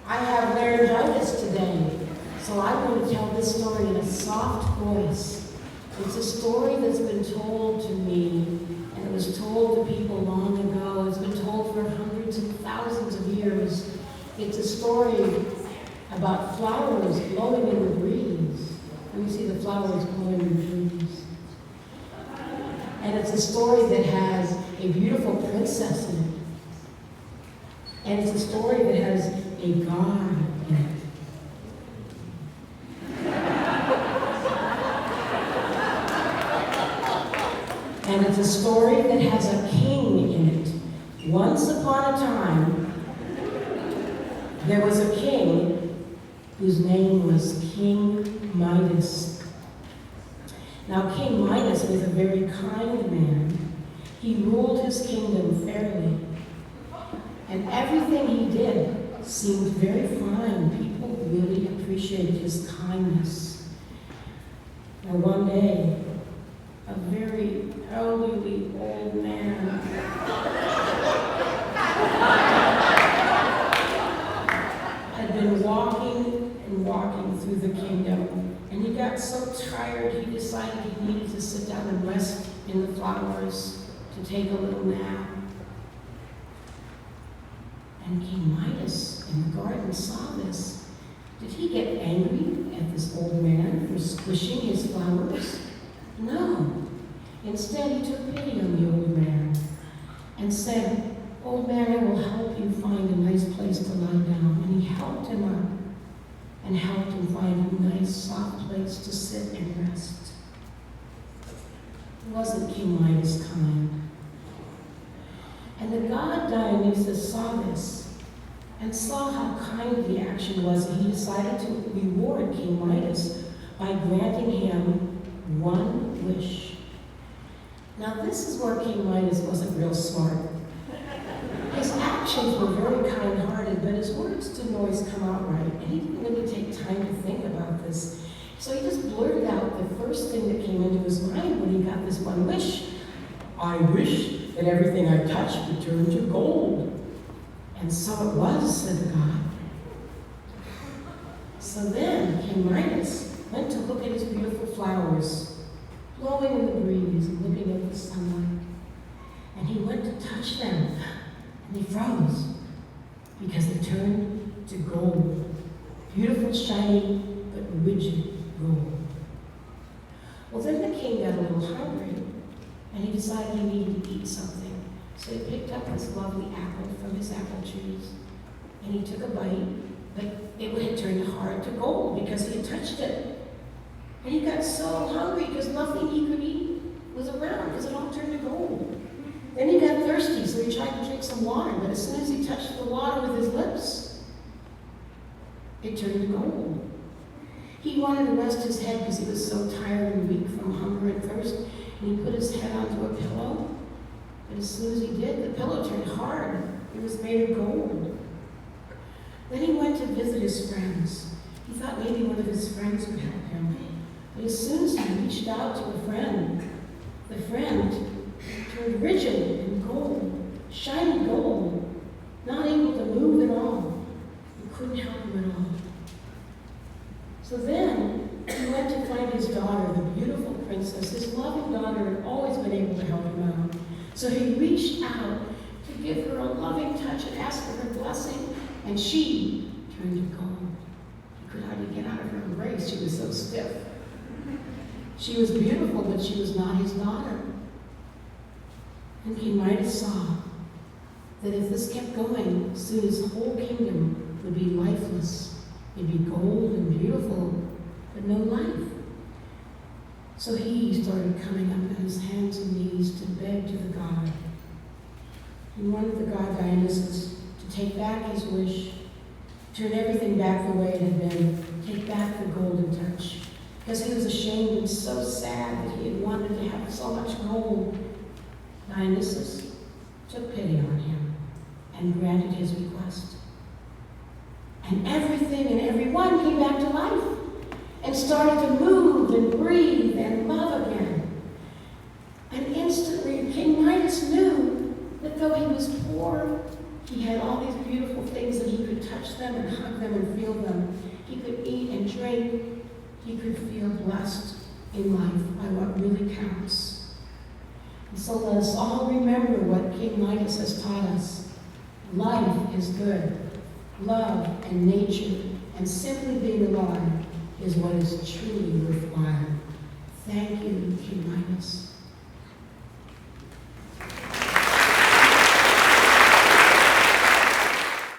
I have laryngitis today, so I'm going to tell this story in a soft voice. It's a story that's been told to me, and it was told to people long ago. It's been told for hundreds and thousands of years. It's a story about flowers blowing in the breeze. Let me see the flowers blowing in the breeze. And it's a story that has a beautiful princess in it. And it's a story that has a God in it. And it's a story that has a king in it. Once upon a time, there was a king whose name was King Midas. Now, King Midas was a very kind man. He ruled his kingdom fairly. And everything he did seemed very fine. People really appreciated his kindness. Now, one day, a very elderly old man had been walking and walking through the kingdom, and he got so tired he decided he needed to sit down and rest in the flowers to take a little nap. And King Midas in the garden saw this. Did he get angry at this old man for squishing his flowers? No. Instead, he took pity on the old man and said, "Old man, I will help you find a nice place to lie down." And he helped him up and helped him find a nice, soft place to sit and rest. Wasn't King Midas kind? And the god Dionysus saw this and saw how kind the action was, and he decided to reward King Midas by granting him one wish. Now, this is where King Midas wasn't real smart. His actions were very kind-hearted, but his words didn't always come out right, and he didn't really take time to think about this. So he just blurted out the first thing that came into his mind when he got this one wish. "I wish that everything I touched would turn to gold." And so it was, said the god. So then King Midas went to look at his beautiful flowers, blowing in the breeze and looking at the sunlight. And he went to touch them, and he froze, because they turned to gold. Beautiful, shiny, but rigid gold. Well, then the king got a little hungry, and he decided he needed to eat something. So he picked up this lovely apple from his apple trees, and he took a bite, but it had turned hard to gold because he had touched it. And he got so hungry because nothing he could eat was around because it all turned to gold. Then he got thirsty, so he tried to drink some water, but as soon as he touched the water with his lips, it turned to gold. He wanted to rest his head because he was so tired and weak from hunger and thirst, and he put his head onto a pillow. But as soon as he did, the pillow turned hard. It was made of gold. Then he went to visit his friends. He thought maybe one of his friends would help him. But as soon as he reached out to a friend, the friend turned rigid and gold, shiny gold, not able to move at all. He couldn't help him at all. So then he went to find his daughter, the beautiful princess. His loving daughter had always been able to help him out. So he reached out to give her a loving touch and ask for her blessing, and she turned to gold. He could hardly get out of her embrace. She was so stiff. She was beautiful, but she was not his daughter. And King Midas saw that if this kept going, soon his whole kingdom would be lifeless. It'd be gold and beautiful, but no life. So he started coming up on his hands and knees to beg to the god. He wanted the god Dionysus to take back his wish, turn everything back the way it had been, take back the golden touch. Because he was ashamed and so sad that he had wanted to have so much gold. Dionysus took pity on him and granted his request. And everything and everyone came back to life and started to move and breathe and love again. And instantly King Midas knew that though he was poor, He had all these beautiful things that he could touch them and hug them and feel them. He could eat and drink. He could feel blessed in life by what really counts. And so let us all remember what King Midas has taught us. Life is good. Love and nature and simply being alive is what is truly worthwhile. Thank you, King Midas.